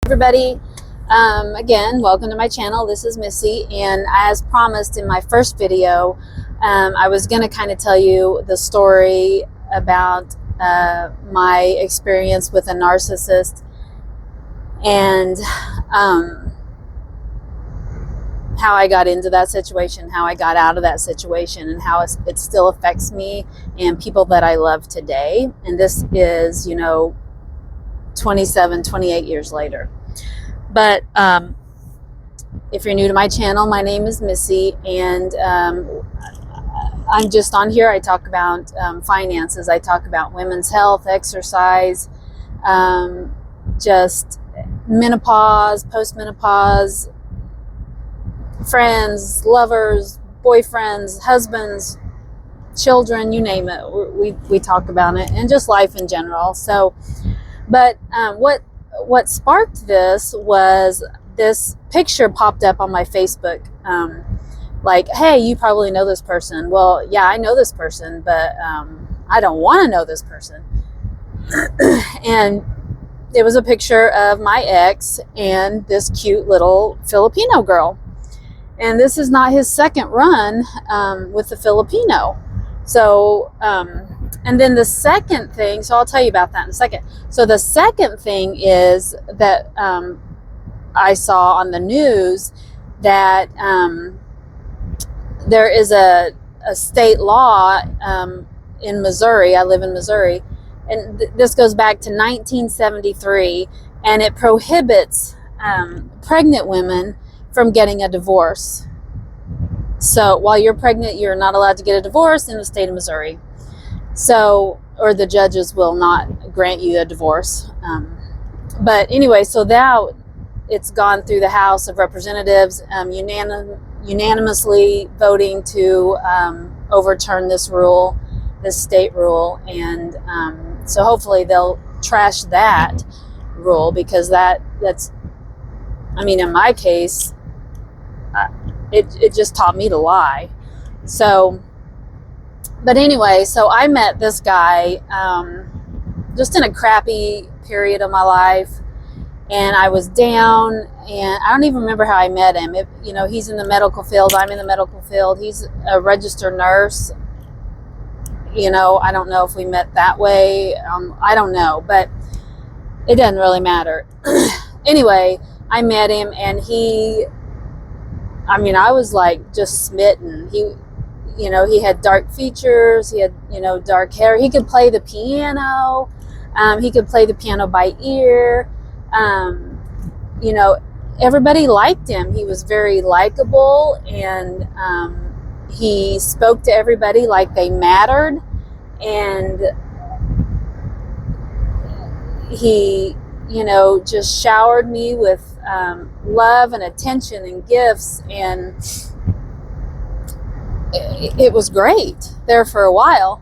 Everybody, again, welcome to my channel. This is Missy, and as promised in my first video, I was going to kind of tell you the story about my experience with a narcissist and how I got into that situation, how I got out of that situation, and how it still affects me and people that I love today. And this is, 27, 28 years later. But if you're new to my channel, my name is Missy, and I'm just on here. I talk about finances. I talk about women's health, exercise, just menopause, postmenopause, friends, lovers, boyfriends, husbands, children, you name it. We talk about it, and just life in general. So, but what sparked this was this picture popped up on my Facebook. Like, hey, you probably know this person. Well, yeah, I know this person, but I don't want to know this person. And it was a picture of my ex and this cute little Filipino girl. And this is not his second run with the Filipino. So, and then the second thing, so I'll tell you about that in a second. So the second thing is that I saw on the news that there is a state law in Missouri. I live in Missouri, and this goes back to 1973, and it prohibits pregnant women from getting a divorce. So while you're pregnant, you're not allowed to get a divorce in the state of Missouri. So, or the judges will not grant you a divorce. But anyway, so now it's gone through the House of Representatives, unanimously voting to overturn this rule, this state rule. And so hopefully they'll trash that rule, because that's, I mean, in my case, it just taught me to lie. So, but anyway, so I met this guy just in a crappy period of my life, and I was down, and I don't even remember how I met him. He's in the medical field, I'm in the medical field. He's a registered nurse. I don't know if we met that way. I don't know, but it doesn't really matter. Anyway, I met him, and I was like just smitten. He had dark features. He had, dark hair. He could play the piano. He could play the piano by ear. Everybody liked him. He was very likable, and he spoke to everybody like they mattered. And he, just showered me with love and attention and gifts, and it was great there for a while.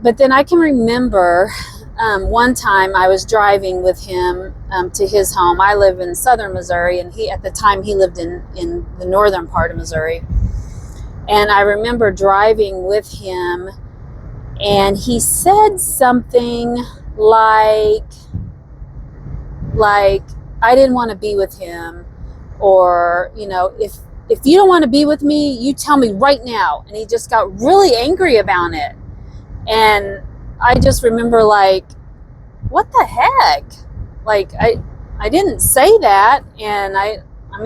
But then I can remember one time I was driving with him to his home. I live in southern Missouri, and at the time he lived in the northern part of Missouri. And I remember driving with him, and he said something like I didn't want to be with him, or if you don't want to be with me, you tell me right now. And he just got really angry about it. And I just remember what the heck? I didn't say that. And I don't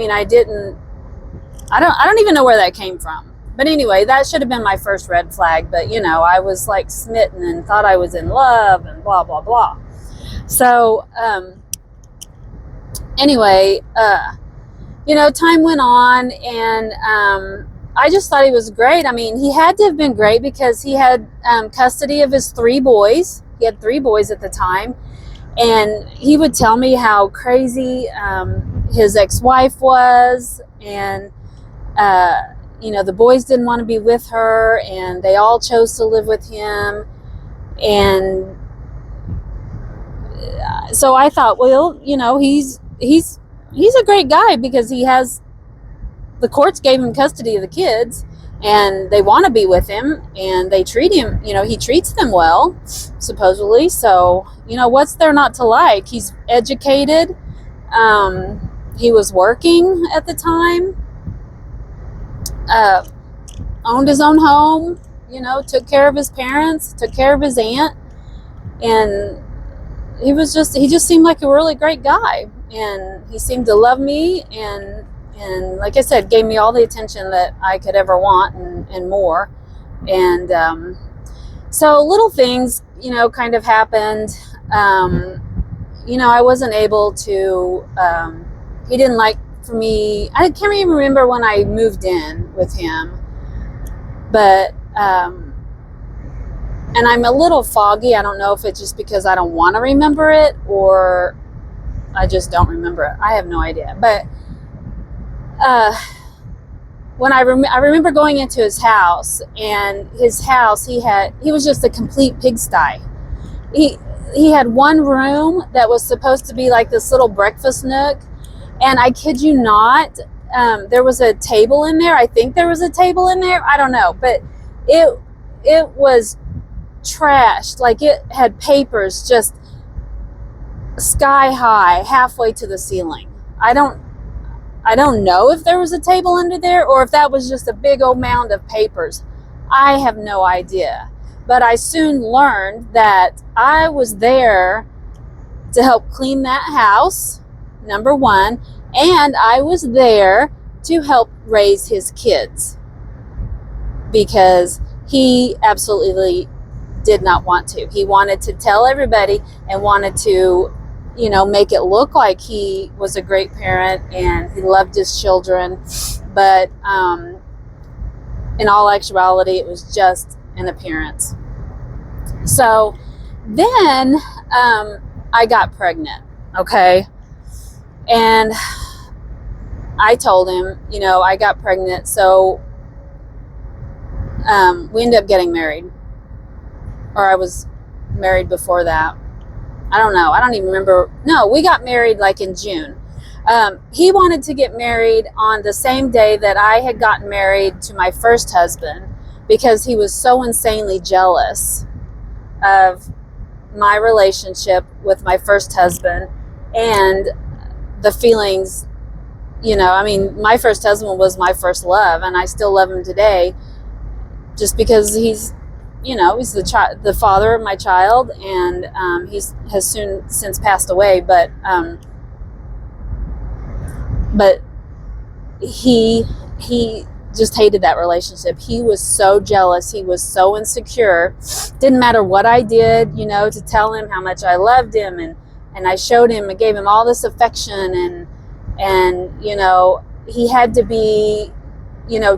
even know where that came from. But anyway, that should have been my first red flag. But I was smitten and thought I was in love and blah, blah, blah. So, anyway, time went on, and I just thought he was great. He had to have been great because he had custody of his 3 boys. He had 3 boys at the time, and he would tell me how crazy his ex-wife was, and the boys didn't want to be with her, and they all chose to live with him. And so I thought, well, he's a great guy, because the courts gave him custody of the kids, and they want to be with him, and they treat him, he treats them well, supposedly. So, what's there not to like? He's educated. He was working at the time, owned his own home, took care of his parents, took care of his aunt, and he just seemed like a really great guy, and he seemed to love me, and like I said, gave me all the attention that I could ever want, and more. And so little things, kind of happened. I wasn't able to, he didn't like for me, I can't even remember when I moved in with him, but, and I'm a little foggy. I don't know if it's just because I don't want to remember it, or I just don't remember it. I have no idea. But when I remember going into his house, and his house, he was just a complete pigsty. He had one room that was supposed to be like this little breakfast nook, and I kid you not, there was a table in there. I think there was a table in there. I don't know, but it was trashed. Like, it had papers just sky high, halfway to the ceiling. I don't know if there was a table under there, or if that was just a big old mound of papers. I have no idea. But I soon learned that I was there to help clean that house, number one, and I was there to help raise his kids, because he absolutely did not want to. He wanted to tell everybody, and wanted to, make it look like he was a great parent and he loved his children. But in all actuality, it was just an appearance. So then I got pregnant, okay? And I told him, I got pregnant. So we ended up getting married. Or I was married before that. I don't know. I don't even remember. No, we got married like in June. He wanted to get married on the same day that I had gotten married to my first husband, because he was so insanely jealous of my relationship with my first husband, and the feelings, my first husband was my first love, and I still love him today, just because he's the father of my child, and has since passed away. But he just hated that relationship. He was so jealous. He was so insecure. Didn't matter what I did, to tell him how much I loved him, and I showed him and gave him all this affection, and he had to be,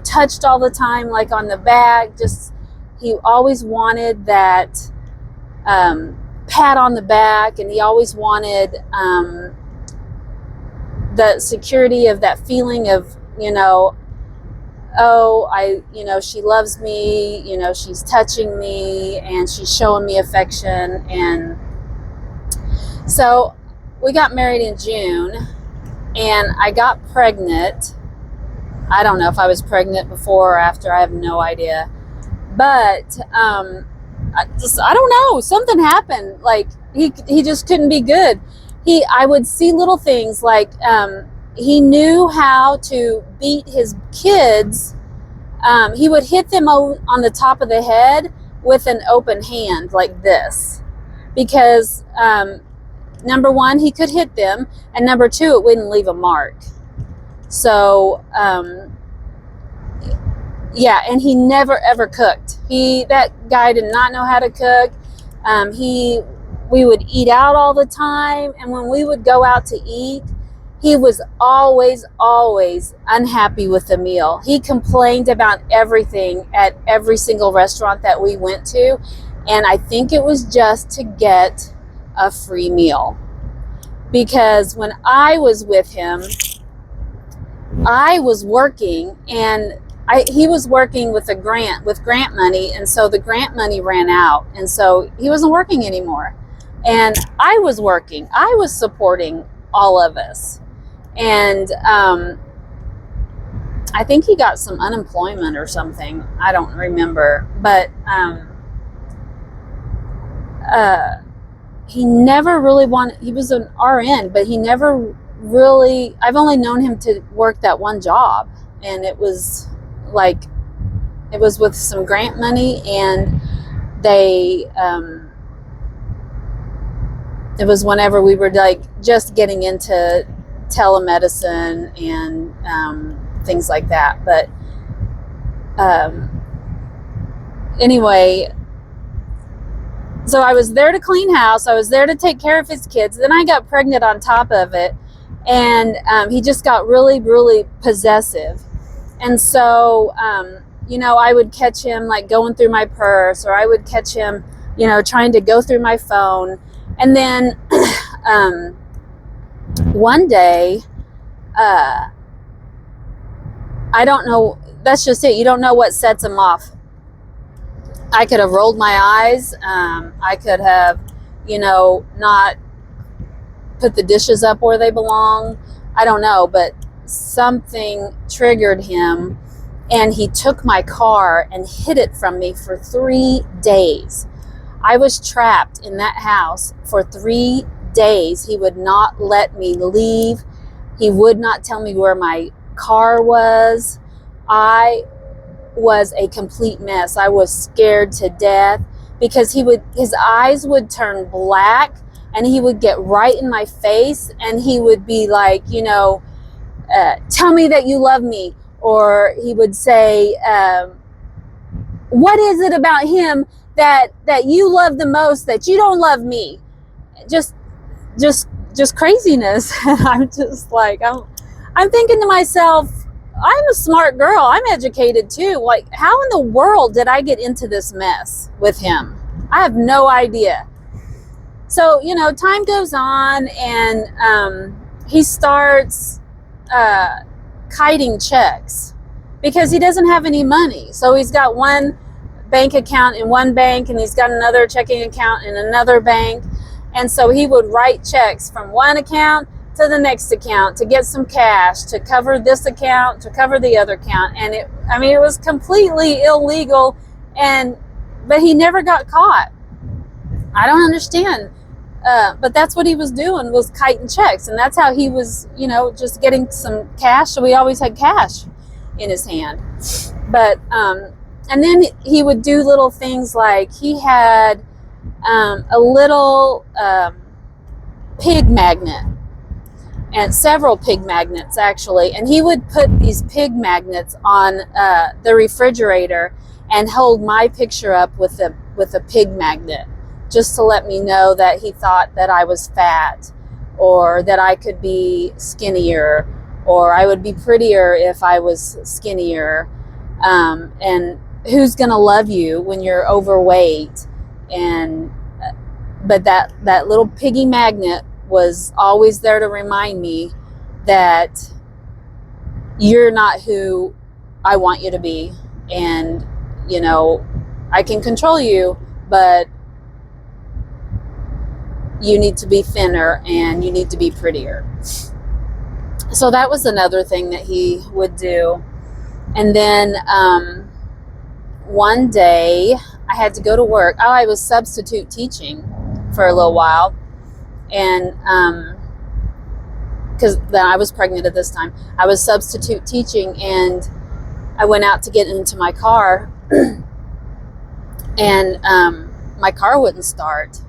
touched all the time, like on the back. He always wanted that pat on the back, and he always wanted the security of that feeling of, she loves me, she's touching me, and she's showing me affection. And so we got married in June, and I got pregnant. I don't know if I was pregnant before or after. I have no idea. But I don't know. Something happened. Like, he just couldn't be good. I would see little things like he knew how to beat his kids. He would hit them on the top of the head with an open hand like this, because number one, he could hit them, and number two, it wouldn't leave a mark. So yeah, and he never ever cooked. That guy did not know how to cook. We would eat out all the time, and when we would go out to eat, he was always unhappy with the meal. He complained about everything at every single restaurant that we went to, and I think it was just to get a free meal. Because when I was with him, I was working, and he was working with grant money, and so the grant money ran out, and so he wasn't working anymore. And I was working. I was supporting all of us. And I think he got some unemployment or something. I don't remember. But he never really wanted, he was an RN, but he never really, I've only known him to work that one job. And it was like, it was with some grant money, and they, it was whenever we were like just getting into telemedicine and things like that. But anyway, so I was there to clean house. I was there to take care of his kids. Then I got pregnant on top of it. And he just got really, really possessive. And so, you know, I would catch him like going through my purse, or I would catch him, you know, trying to go through my phone. And then one day, I don't know, that's just it. You don't know what sets him off. I could have rolled my eyes. I could have, you know, not put the dishes up where they belong. I don't know, but something triggered him, and he took my car and hid it from me for 3 days. I was trapped in that house for 3 days. He would not let me leave. He would not tell me where my car was. I was a complete mess. I was scared to death because his eyes would turn black, and he would get right in my face, and he would be like, you know, tell me that you love me. Or he would say, what is it about him that you love the most that you don't love me? Just craziness. I'm just like, I'm thinking to myself, I'm a smart girl. I'm educated too. Like, how in the world did I get into this mess with him? I have no idea. So, you know, time goes on, and he starts kiting checks because he doesn't have any money. So he's got one bank account in one bank, and he's got another checking account in another bank. And so he would write checks from one account to the next account to get some cash to cover this account, to cover the other account. And it was completely illegal, but he never got caught. I don't understand. But that's what he was doing, was kiting checks. And that's how he was, you know, just getting some cash. So we always had cash in his hand. But, and then he would do little things like he had a little pig magnet, and several pig magnets actually. And he would put these pig magnets on the refrigerator and hold my picture up with a pig magnet, just to let me know that he thought that I was fat, or that I could be skinnier, or I would be prettier if I was skinnier. And who's gonna love you when you're overweight? And but that little piggy magnet was always there to remind me that you're not who I want you to be. And, you know, I can control you, but you need to be thinner and you need to be prettier. So that was another thing that he would do. And then one day I had to go to work. I was substitute teaching for a little while. And because then I was pregnant at this time. I was substitute teaching, and I went out to get into my car, and my car wouldn't start.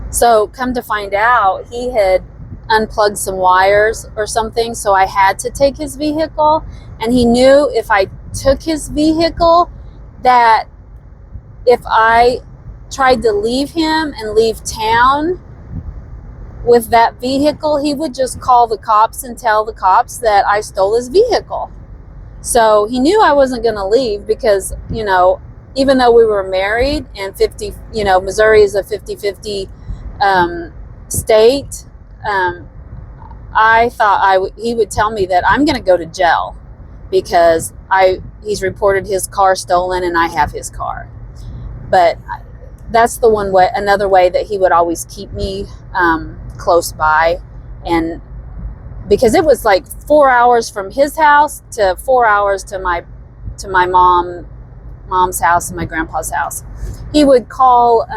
So come to find out, he had unplugged some wires or something, so I had to take his vehicle. And he knew if I took his vehicle, that if I tried to leave him and leave town with that vehicle, he would just call the cops and tell the cops that I stole his vehicle. So he knew I wasn't going to leave because, you know, even though we were married and Missouri is a 50-50 state, I thought he would tell me that I'm going to go to jail because he's reported his car stolen and I have his car. But that's another way that he would always keep me close by. because it was like 4 hours from his house to 4 hours to my mom's house and my grandpa's house. He would call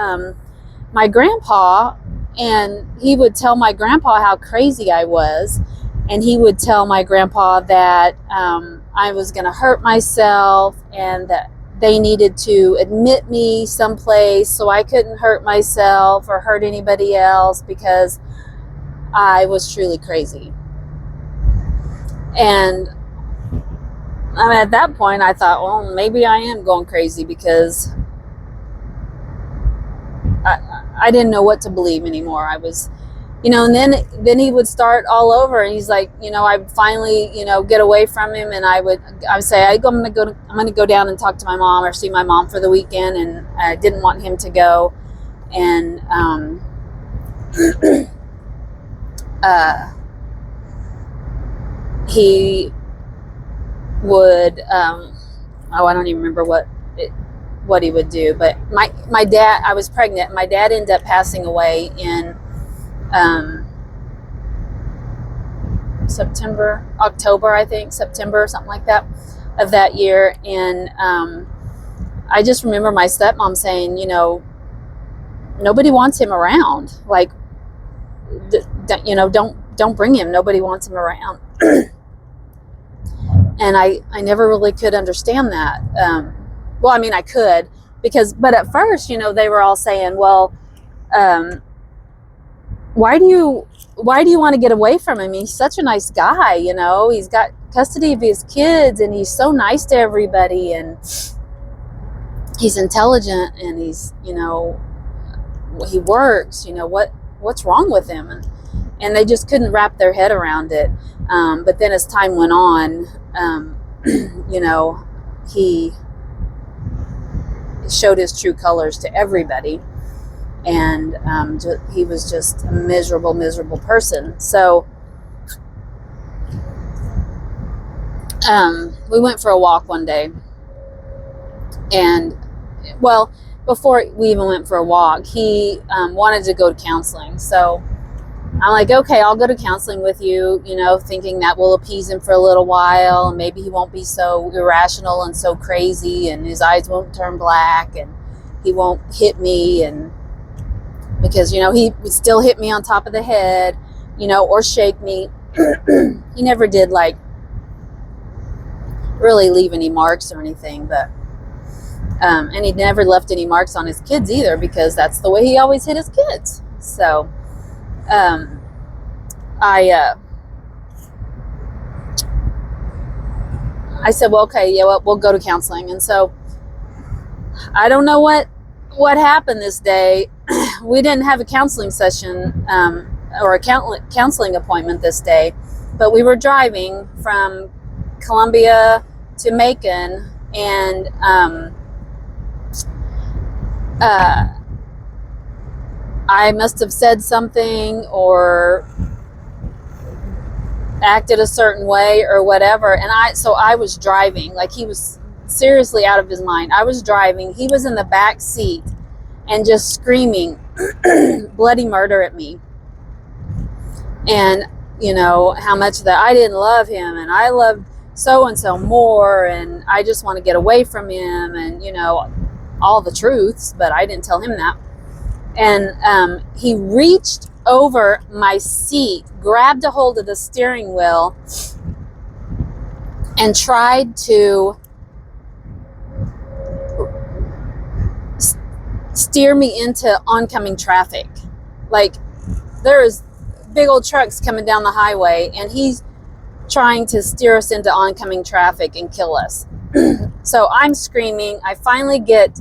my grandpa, and he would tell my grandpa how crazy I was, and he would tell my grandpa that I was going to hurt myself, and that they needed to admit me someplace so I couldn't hurt myself or hurt anybody else, because I was truly crazy. And at that point I thought, well, maybe I am going crazy, because I didn't know what to believe anymore. I was, and then he would start all over, and he's like, I'd finally, get away from him, and I would say, I'm going to go down and talk to my mom or see my mom for the weekend, and I didn't want him to go. And he would, I don't even remember what he would do, but my dad, I was pregnant. My dad ended up passing away in October, I think, September, something like that, of that year. And I just remember my stepmom saying, nobody wants him around. Like, don't bring him. Nobody wants him around. And I never really could understand that. Well, I mean, I could, but at first, they were all saying, well, why do you want to get away from him? He's such a nice guy, he's got custody of his kids, and he's so nice to everybody, and he's intelligent, and he's, he works, what's wrong with him? And they just couldn't wrap their head around it. But then as time went on, he showed his true colors to everybody. And he was just a miserable person. So we went for a walk one day. And, well, before we even went for a walk, he wanted to go to counseling. So I'm like, okay, I'll go to counseling with you, thinking that will appease him for a little while, and maybe he won't be so irrational and so crazy, and his eyes won't turn black, and he won't hit me, and because, he would still hit me on top of the head, or shake me. He never did, like, really leave any marks or anything, but and he never left any marks on his kids either, because that's the way he always hit his kids. So I said, well, okay, yeah, well, we'll go to counseling. And so I don't know what happened this day. We didn't have a counseling session or a counseling appointment this day, but we were driving from Columbia to Macon, and I must have said something or acted a certain way or whatever. And I was driving, like, he was seriously out of his mind. I was driving. He was in the back seat and just screaming bloody murder at me. And, how much that I didn't love him, and I loved so-and-so more, and I just want to get away from him, and, all the truths, but I didn't tell him that. And he reached over my seat, grabbed a hold of the steering wheel, and tried to steer me into oncoming traffic. Like, there is big old trucks coming down the highway, and he's trying to steer us into oncoming traffic and kill us. So I'm screaming. I finally get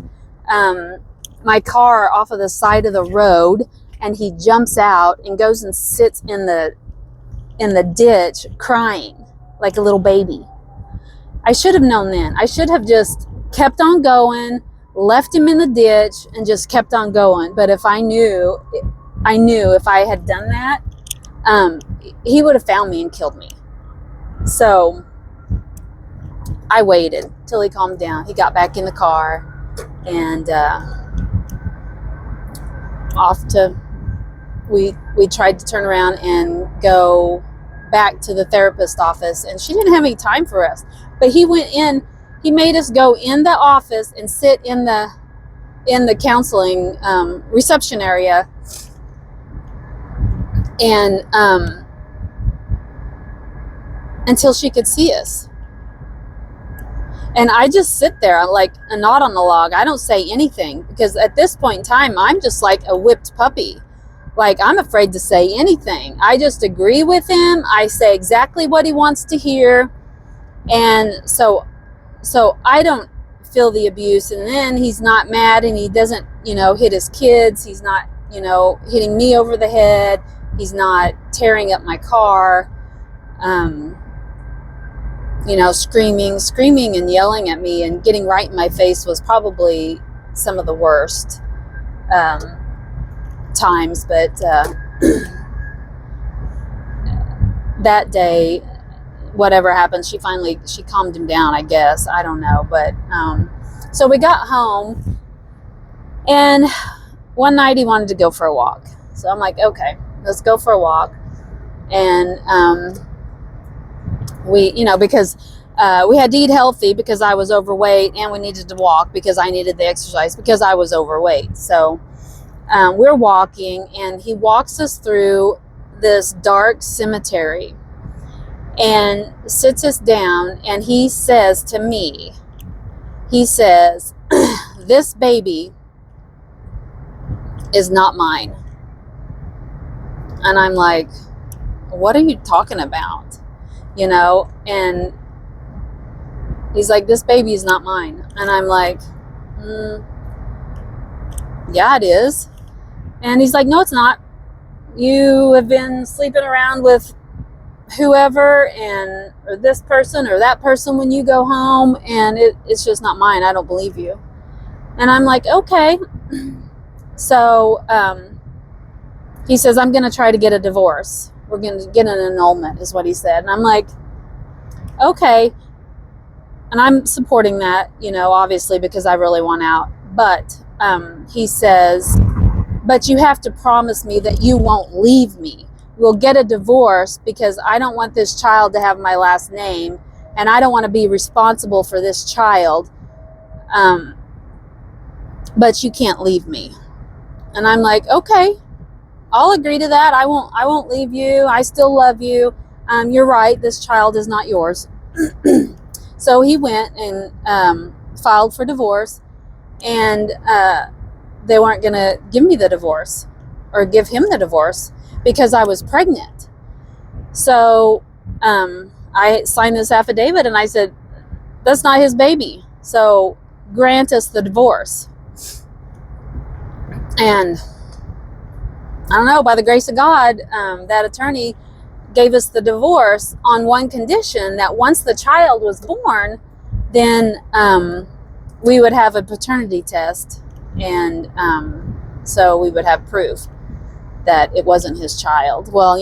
my car off of the side of the road, and he jumps out and goes and sits in the ditch crying like a little baby. I should have known then. I should have just kept on going, left him in the ditch, and just kept on going. But if I knew if I had done that, he would have found me and killed me. So I waited till he calmed down. He got back in the car, and we tried to turn around and go back to the therapist office, and she didn't have any time for us. But he went in, he made us go in the office and sit in the counseling reception area, and until she could see us. And I just sit there like a knot on the log. I don't say anything, because at this point in time, I'm just like a whipped puppy. Like, I'm afraid to say anything. I just agree with him. I say exactly what he wants to hear. And so I don't feel the abuse. And then he's not mad, and he doesn't, hit his kids. He's not, hitting me over the head. He's not tearing up my car. Screaming and yelling at me and getting right in my face was probably some of the worst times. But that day, whatever happened, she calmed him down, I guess. I don't know. But so we got home, and one night he wanted to go for a walk. So I'm like, okay, let's go for a walk. And because we had to eat healthy because I was overweight, and we needed to walk because I needed the exercise because I was overweight. So we're walking, and he walks us through this dark cemetery and sits us down, and he says to me, this baby is not mine. And I'm like, what are you talking about? And he's like, this baby is not mine. And I'm like, yeah, it is. And he's like, no, it's not. You have been sleeping around with whoever, or this person or that person when you go home, and it's just not mine. I don't believe you. And I'm like, okay. So he says, I'm going to try to get a divorce. We're going to get an annulment, is what he said. And I'm like, okay. And I'm supporting that, obviously, because I really want out. But he says, but you have to promise me that you won't leave me. We'll get a divorce because I don't want this child to have my last name, and I don't want to be responsible for this child. But you can't leave me. And I'm like, okay, I'll agree to that. I won't leave you. I still love you. You're right. This child is not yours. So he went and filed for divorce, and they weren't going to give me the divorce or give him the divorce because I was pregnant. So I signed this affidavit, and I said, that's not his baby. So grant us the divorce. And I don't know, by the grace of God, that attorney gave us the divorce on one condition, that once the child was born, then we would have a paternity test, and so we would have proof that it wasn't his child. Well,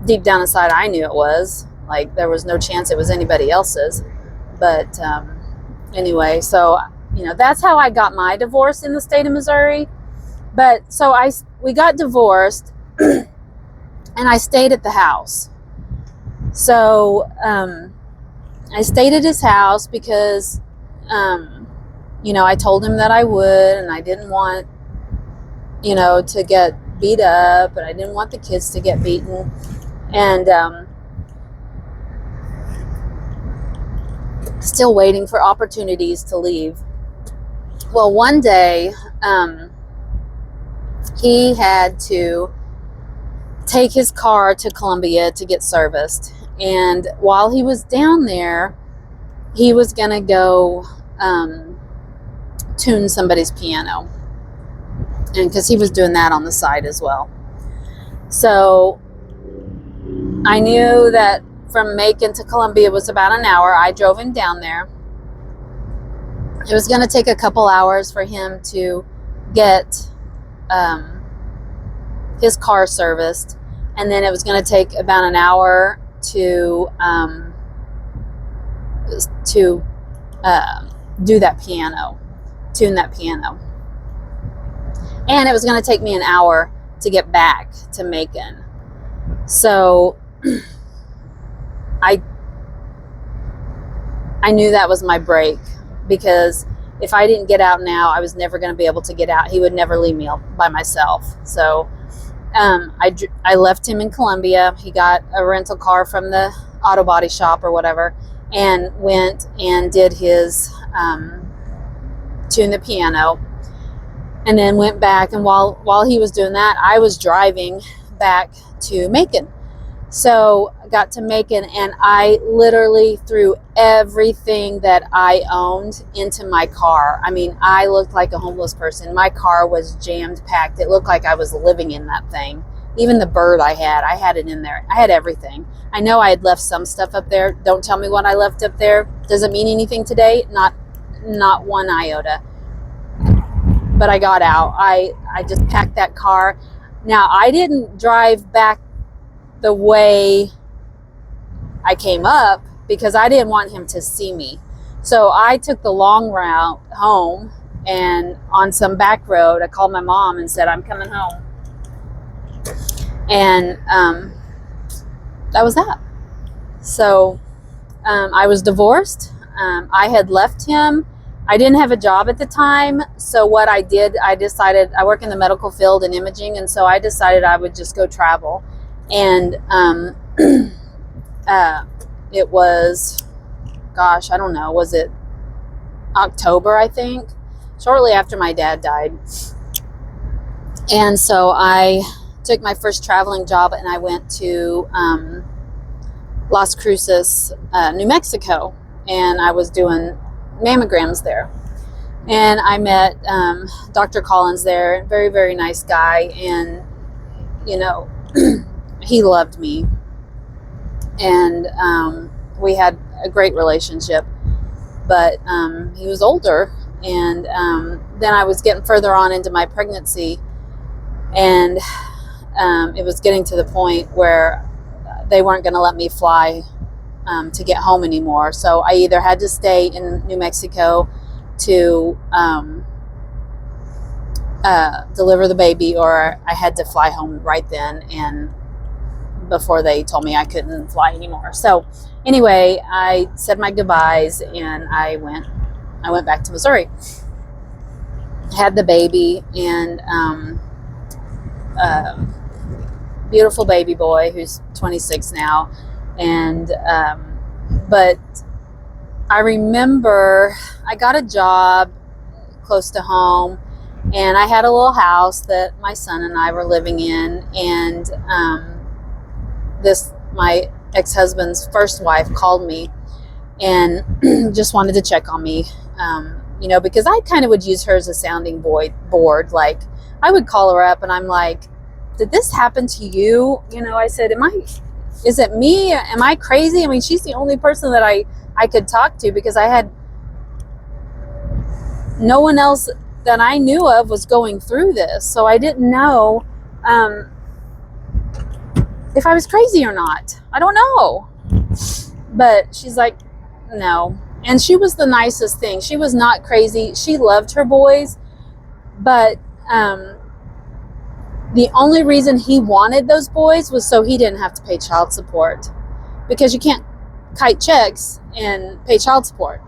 deep down inside, I knew it was. Like, there was no chance it was anybody else's. But anyway, so that's how I got my divorce in the state of Missouri. But so we got divorced, and I stayed at the house. So I stayed at his house because I told him that I would, and I didn't want to get beat up, and I didn't want the kids to get beaten. And still waiting for opportunities to leave. Well, one day he had to take his car to Columbia to get serviced, and while he was down there, he was gonna go tune somebody's piano, and because he was doing that on the side as well. So I knew that from Macon to Columbia was about an hour. I drove him down there. It was going to take a couple hours for him to get his car serviced, and then it was going to take about an hour to do that piano, tune that piano. And it was going to take me an hour to get back to Macon. So I knew that was my break, because if I didn't get out now, I was never going to be able to get out. He would never leave me by myself. So I left him in Columbia. He got a rental car from the auto body shop or whatever, and went and did his tune the piano, and then went back. And while he was doing that, I was driving back to Macon. So I got to Macon, and I literally threw everything that I owned into my car. I mean, I looked like a homeless person. My car was jammed packed. It looked like I was living in that thing. Even the bird I had it in there. I had everything. I know I had left some stuff up there. Don't tell me what I left up there. Does it mean anything today? Not one iota. But I got out. I just packed that car. Now, I didn't drive back the way I came up, because I didn't want him to see me. So I took the long route home, and on some back road, I called my mom and said, I'm coming home. And that was that. So I was divorced. I had left him. I didn't have a job at the time. So what I did, I decided, I work in the medical field and imaging, and so I decided I would just go travel. And it was, gosh, I don't know, was it October, I think, shortly after my dad died. And so I took my first traveling job, and I went to Las Cruces, New Mexico, and I was doing mammograms there. And I met Dr. Collins there, very, very nice guy, and, you know, he loved me, and we had a great relationship. But he was older, and then I was getting further on into my pregnancy, and it was getting to the point where they weren't going to let me fly to get home anymore. So I either had to stay in New Mexico to deliver the baby, or I had to fly home right then, and before they told me I couldn't fly anymore. So anyway, I said my goodbyes, and I went back to Missouri. Had the baby, and beautiful baby boy who's 26 now. And but I remember I got a job close to home, and I had a little house that my son and I were living in, and my ex-husband's first wife called me and just wanted to check on me, because I kind of would use her as a sounding board. Like, I would call her up, and I'm like, did this happen to you? I said, is it me? Am I crazy? I mean, she's the only person that I could talk to, because I had no one else that I knew of was going through this. So I didn't know if I was crazy or not. I don't know. But she's like, no. And she was the nicest thing. She was not crazy. She loved her boys. But the only reason he wanted those boys was so he didn't have to pay child support. Because you can't kite checks and pay child support.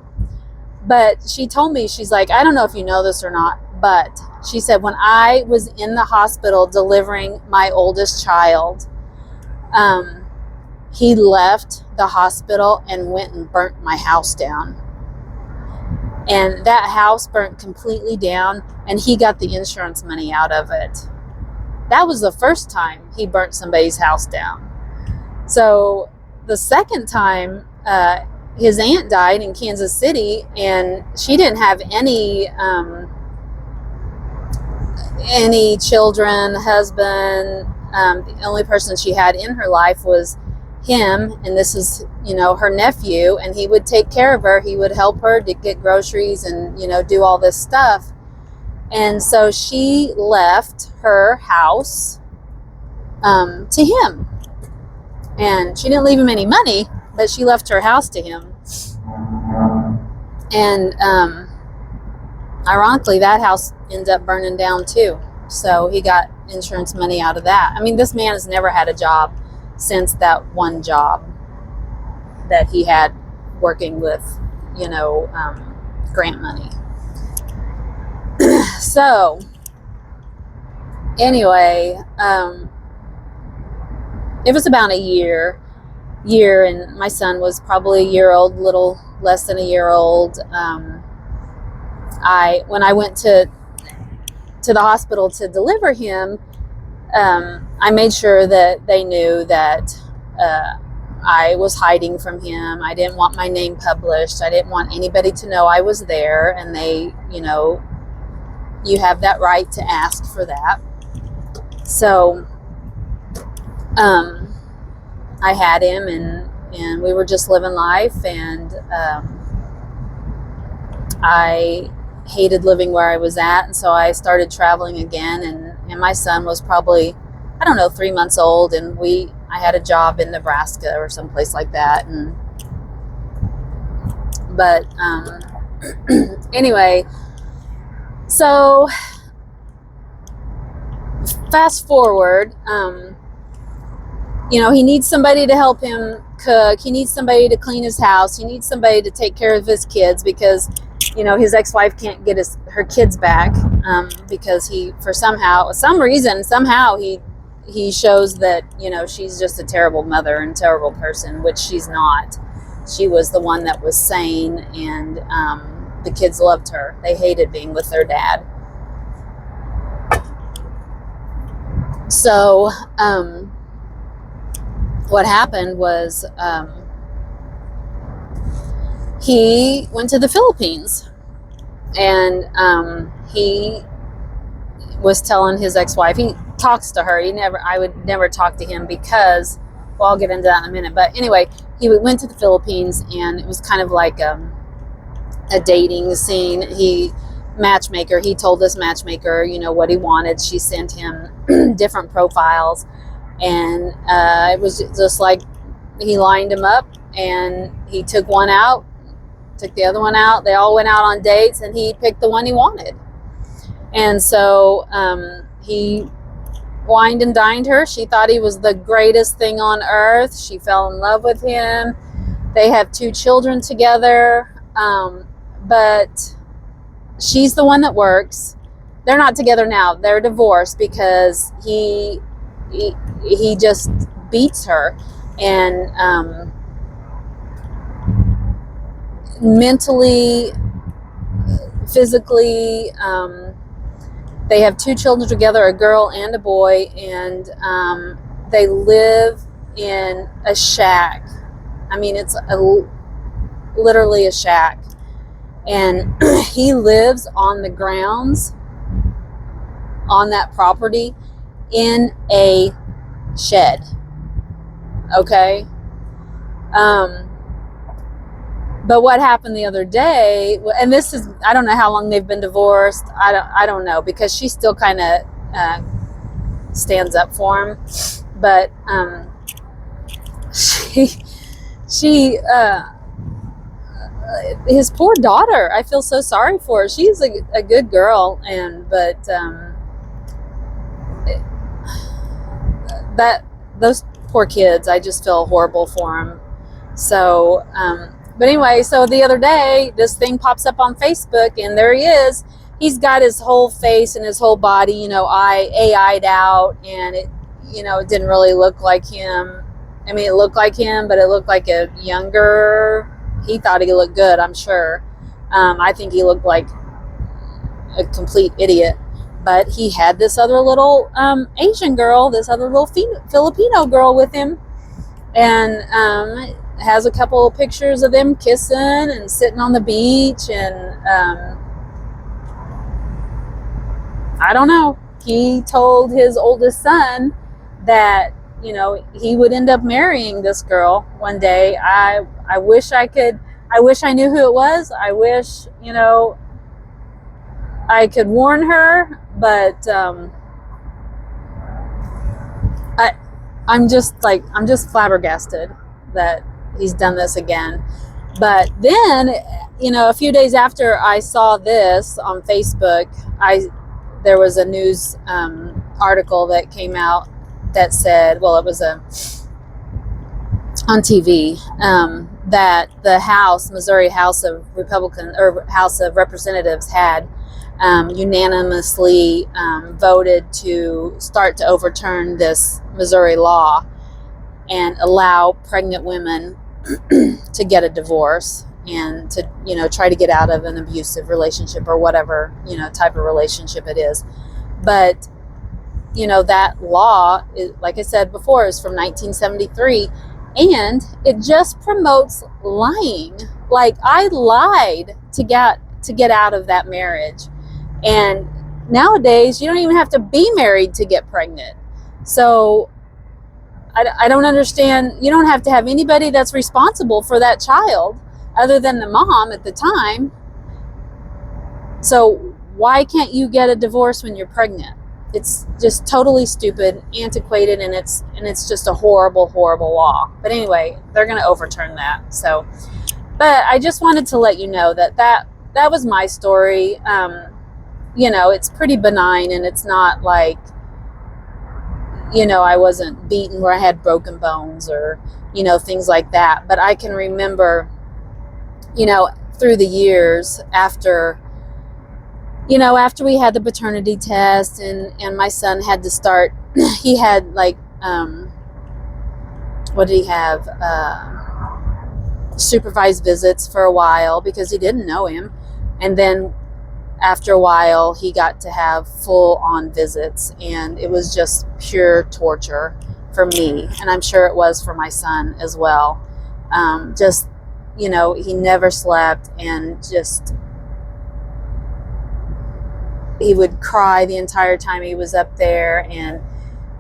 But she told me, she's like, I don't know if you know this or not, but she said, when I was in the hospital delivering my oldest child, he left the hospital and went and burnt my house down. And that house burnt completely down, and he got the insurance money out of it. That was the first time he burnt somebody's house down. So the second time, his aunt died in Kansas City, and she didn't have any children, husband. The only person she had in her life was him, and this is, her nephew, and he would take care of her. He would help her to get groceries and, do all this stuff. And so she left her house to him. And she didn't leave him any money, but she left her house to him. And ironically, that house ended up burning down too. So he got insurance money out of that. I mean, this man has never had a job. since that one job that he had working with, grant money. So anyway, it was about a year, and my son was probably a year old, little less than a year old. When I went to the hospital to deliver him, I made sure that they knew that I was hiding from him. I didn't want my name published. I didn't want anybody to know I was there, and they, you have that right to ask for that. So I had him, and we were just living life, and I hated living where I was at, and so I started traveling again, and my son was probably, 3 months old, and I had a job in Nebraska or someplace like that, but anyway, so fast forward, he needs somebody to help him cook. He needs somebody to clean his house. He needs somebody to take care of his kids because, his ex-wife can't get her kids back because he shows that, she's just a terrible mother and terrible person, which she's not. She was the one that was sane, and the kids loved her. They hated being with their dad. So what happened was he went to the Philippines, and he was telling his ex-wife, he talks to her. I would never talk to him because, well, I'll get into that in a minute. But anyway, he went to the Philippines, and it was kind of like a dating scene. He told this matchmaker, what he wanted. She sent him different profiles, and it was just like he lined him up, and he took one out, took the other one out. They all went out on dates, and he picked the one he wanted. And so he wined and dined her. She thought he was the greatest thing on earth. She fell in love with him. They have 2 children together, but she's the one that works. They're not together now. They're divorced because he just beats her, and mentally, physically. They have 2 children together, a girl and a boy, and they live in a shack. I mean, it's literally a shack. And he lives on the grounds on that property in a shed. Okay? But what happened the other day, and this is, I don't know how long they've been divorced. I don't know, because she still kind of stands up for him. But his poor daughter, I feel so sorry for her. She's a good girl, but those poor kids, I just feel horrible for them. So, but anyway, so the other day, this thing pops up on Facebook, and there he is. He's got his whole face and his whole body, AI'd out, and it didn't really look like him. I mean, it looked like him, but it looked like a younger. He thought he looked good, I'm sure. I think he looked like a complete idiot. But he had this other little Asian girl, this other little Filipino girl with him, and has a couple of pictures of them kissing and sitting on the beach, and I don't know. He told his oldest son that he would end up marrying this girl one day. I wish I knew who it was. I wish I could warn her, but I'm just flabbergasted that he's done this again. But then, a few days after I saw this on Facebook, there was a news article that came out that said, well, it was on TV, that the Missouri House of House of Representatives had unanimously voted to start to overturn this Missouri law and allow pregnant women to get a divorce and to, try to get out of an abusive relationship or whatever, type of relationship it is. But, that law, like I said before, is from 1973, and it just promotes lying. Like, I lied to get out of that marriage. And nowadays, you don't even have to be married to get pregnant. So I don't understand. You don't have to have anybody that's responsible for that child other than the mom at the time. So why can't you get a divorce when you're pregnant? It's just totally stupid, antiquated, and it's just a horrible, horrible law. But anyway, they're going to overturn that. So, but I just wanted to let you know that was my story. It's pretty benign, and it's not like, I wasn't beaten where I had broken bones or, things like that. But I can remember, through the years after we had the paternity test and my son had to start, he had like, what did he have? Supervised visits for a while because he didn't know him. And then after a while, he got to have full-on visits, and it was just pure torture for me, and I'm sure it was for my son as well. He never slept, and just he would cry the entire time he was up there and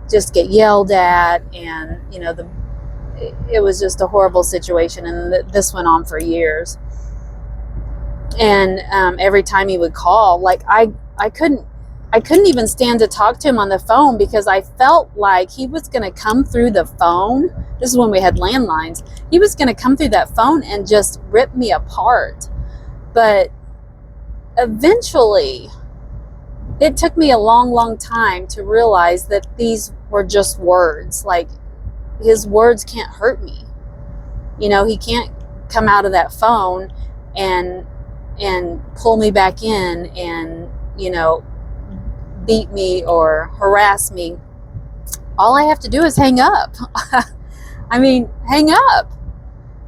just get yelled at, and it was just a horrible situation, and this went on for years. And every time he would call, like I couldn't even stand to talk to him on the phone because I felt like he was going to come through the phone. This is when we had landlines. He was going to come through that phone and just rip me apart. But eventually, it took me a long, long time to realize that these were just words. Like, his words can't hurt me. He can't come out of that phone and pull me back in and, beat me or harass me. All I have to do is hang up. I mean, hang up.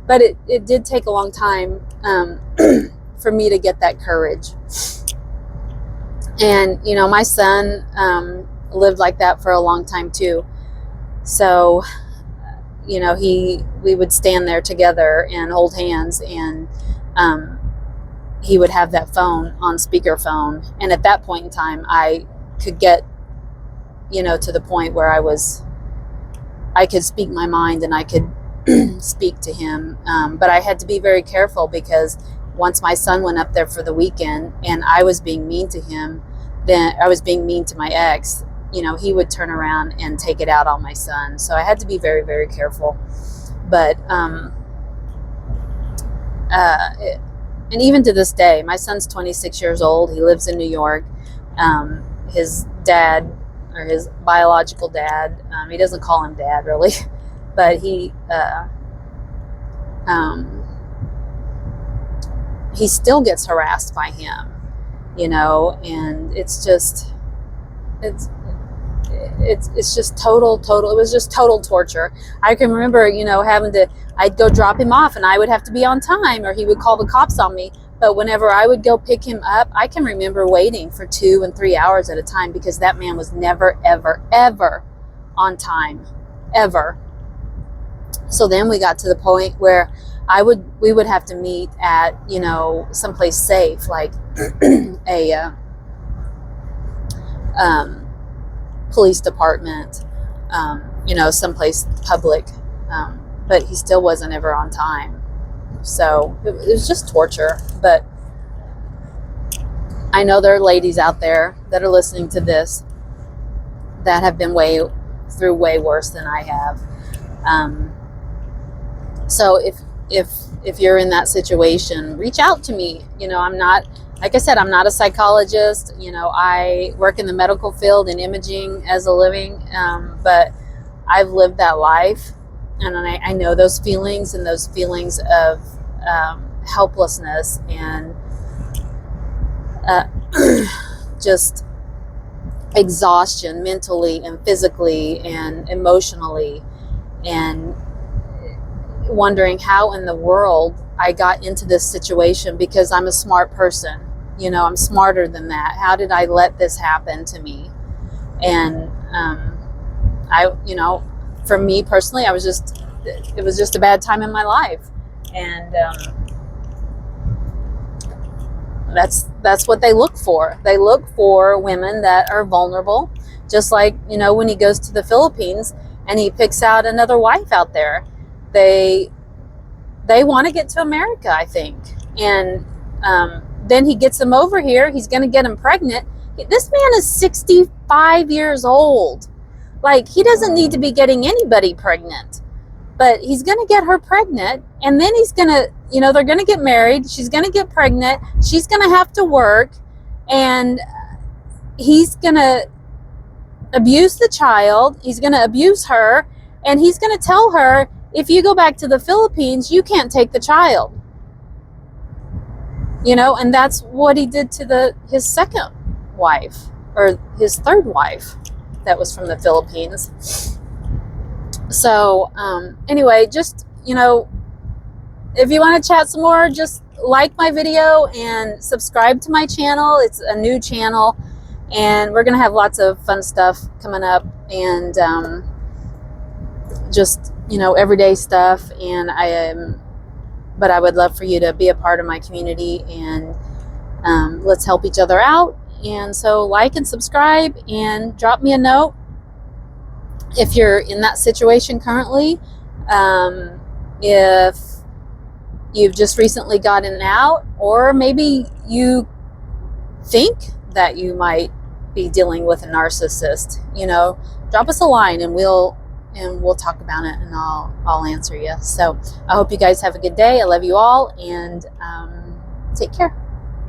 But it did take a long time for me to get that courage. And, my son lived like that for a long time too. So, we would stand there together and hold hands, and he would have that phone on speakerphone. And at that point in time, I could get, to the point where I could speak my mind and I could speak to him. But I had to be very careful because once my son went up there for the weekend and I was being mean to him, then I was being mean to my ex, he would turn around and take it out on my son. So I had to be very, very careful. But, and even to this day, my son's 26 years old. He lives in New York. His dad, or his biological dad, he doesn't call him dad really, but he still gets harassed by him, and it's just total, it was just total torture. I can remember, I'd go drop him off and I would have to be on time, or he would call the cops on me. But whenever I would go pick him up, I can remember waiting for 2 and 3 hours at a time because that man was never, ever, ever on time, ever. So then we got to the point where we would have to meet at, someplace safe, like a police department, someplace public, but he still wasn't ever on time. So it was just torture. But I know there are ladies out there that are listening to this that have been through way worse than I have. So if you're in that situation, reach out to me. I'm not, like I said, I'm not a psychologist. I work in the medical field in imaging as a living, but I've lived that life. and I know those feelings, and those feelings of helplessness and just exhaustion mentally and physically and emotionally, and wondering how in the world I got into this situation, because I'm a smart person. I'm smarter than that. How did I let this happen to me? And for me personally, it was just a bad time in my life. And that's what they look for. They look for women that are vulnerable, just like, when he goes to the Philippines and he picks out another wife out there, they want to get to America, I think. And then he gets them over here. He's going to get them pregnant. This man is 65 years old. Like, he doesn't need to be getting anybody pregnant, but he's going to get her pregnant, and then he's going to, they're going to get married. She's going to get pregnant. She's going to have to work, and he's going to abuse the child. He's going to abuse her, and he's going to tell her, if you go back to the Philippines, you can't take the child. And that's what he did to his second wife, or his third wife that was from the Philippines. So anyway, just, if you want to chat some more, just like my video and subscribe to my channel. It's a new channel, and we're going to have lots of fun stuff coming up, and just, everyday stuff. And but I would love for you to be a part of my community, and let's help each other out. And so like and subscribe, and drop me a note if you're in that situation currently. If you've just recently gotten out, or maybe you think that you might be dealing with a narcissist, drop us a line, and we'll talk about it, and I'll answer you. So I hope you guys have a good day. I love you all, and take care.